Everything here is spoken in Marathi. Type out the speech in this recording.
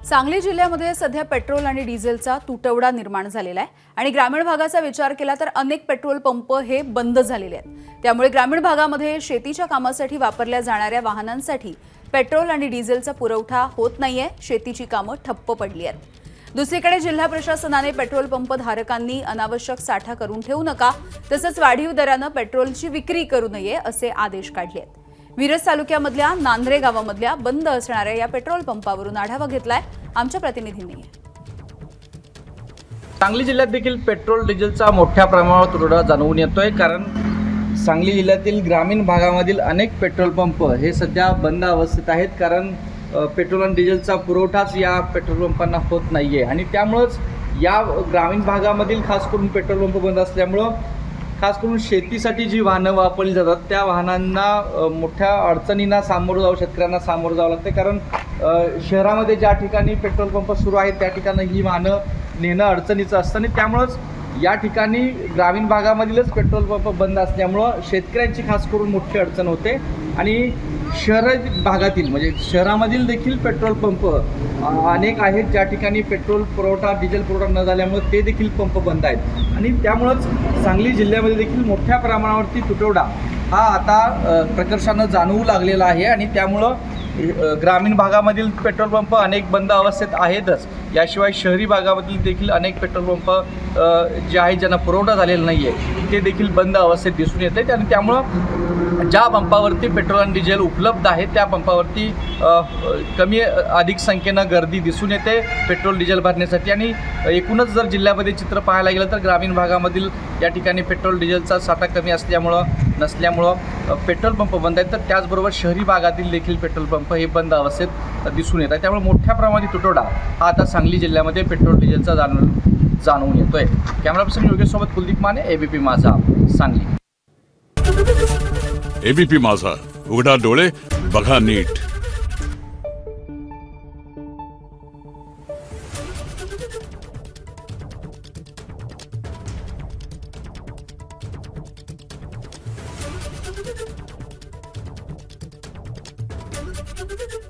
सांगली जिल्ह्यामध्ये सध्या पेट्रोल आणि डिझेलचा तुटवडा निर्माण झालेला आहे आणि ग्रामीण भागाचा विचार केला तर अनेक पेट्रोल पंप हे बंद झालेले आहेत। त्यामुळे ग्रामीण भागामध्ये शेतीच्या कामासाठी वापरल्या जाणाऱ्या वाहनांसाठी पेट्रोल आणि डिझेलचा पुरवठा होत नाहीये। शेतीची कामं ठप्प पडली आहेत। दुसरीकडे जिल्हा प्रशासनाने पेट्रोल पंप धारकांनी अनावश्यक साठा करून ठेवू नका, तसंच वाढीव दराने पेट्रोलची विक्री करू नये असे आदेश काढले आहेत। मिरज तालुक्यामधल्या नांद्रे गावामधल्या बंद असणाऱ्या या पेट्रोल पंपावरून आढावा घेतलाय आमच्या प्रतिनिधींनी। सांगली जिल्ह्यात देखील पेट्रोल डिझेलचा मोठ्या प्रमाणावर तुटवडा जाणवून येतोय, कारण सांगली जिल्ह्यातील ग्रामीण भागामधील अनेक पेट्रोल पंप हे सध्या बंद अवस्थेत आहेत, कारण पेट्रोल आणि डिझेलचा पुरवठाच या पेट्रोल पंपांना होत नाहीये आणि त्यामुळेच या ग्रामीण भागामधील खास करून पेट्रोल पंप बंद असल्यामुळं खास करून शेतीसाठी जी वाहनं वापरली जातात त्या वाहनांना मोठ्या अडचणींना सामोरं जावं शेतकऱ्यांना सामोरं जावं लागतं, कारण शहरामध्ये ज्या ठिकाणी पेट्रोल पंप सुरू आहेत त्या ठिकाणी ही वाहनं नेणं अडचणीचं असतं आणि त्यामुळंच या ठिकाणी ग्रामीण भागामधीलच पेट्रोल पंप बंद असल्यामुळं शेतकऱ्यांची खास करून मोठी अडचण होते आणि शहर भागातील म्हणजे शहरामधील देखील पेट्रोल पंप अनेक आहेत ज्या ठिकाणी पेट्रोल पुरवठा डिझेल पुरवठा न झाल्यामुळे ते देखील पंप बंद आहेत आणि त्यामुळंच सांगली जिल्ह्यामध्ये देखील मोठ्या प्रमाणावरती तुटवडा हा आता प्रकर्षानं जाणवू लागलेला आहे आणि त्यामुळं ग्रामीण भागामधील पेट्रोल पंप अनेक बंद अवस्थेत आहेतच। याशिवाय शहरी भागामधील देखील अनेक पेट्रोल पंप जे आहेत ज्यांना पुरवठा झालेला नाही आहे ते देखील बंद अवस्थेत दिसून येत आहेत आणि त्यामुळं ज्या पंपावरती पेट्रोल आणि डिझेल उपलब्ध आहे त्या पंपावरती कमी अधिक संख्येनं गर्दी दिसून येते पेट्रोल डिझेल भरण्यासाठी आणि एकूणच जर जिल्ह्यामध्ये चित्र पाहायला गेलं तर ग्रामीण भागामधील या ठिकाणी पेट्रोल डिझेलचा साठा कमी नसल्यामुळं पेट्रोल पंप बंद आहेत, तर त्याचबरोबर शहरी भागातील देखील पेट्रोल पंप हे बंद अवस्थेत दिसून येत आहे। त्यामुळे मोठ्या प्रमाणात तुटवडा हा आता सांगली जिल्ह्यामध्ये पेट्रोल डिझेलचा जाणवून येतोय। कॅमेरा पर्सन योगेशसोबत कुलदीप माने, एबीपी माझा, सांगली। एबीपी माझा, उघडा डोळे बघा नीट। Thank you.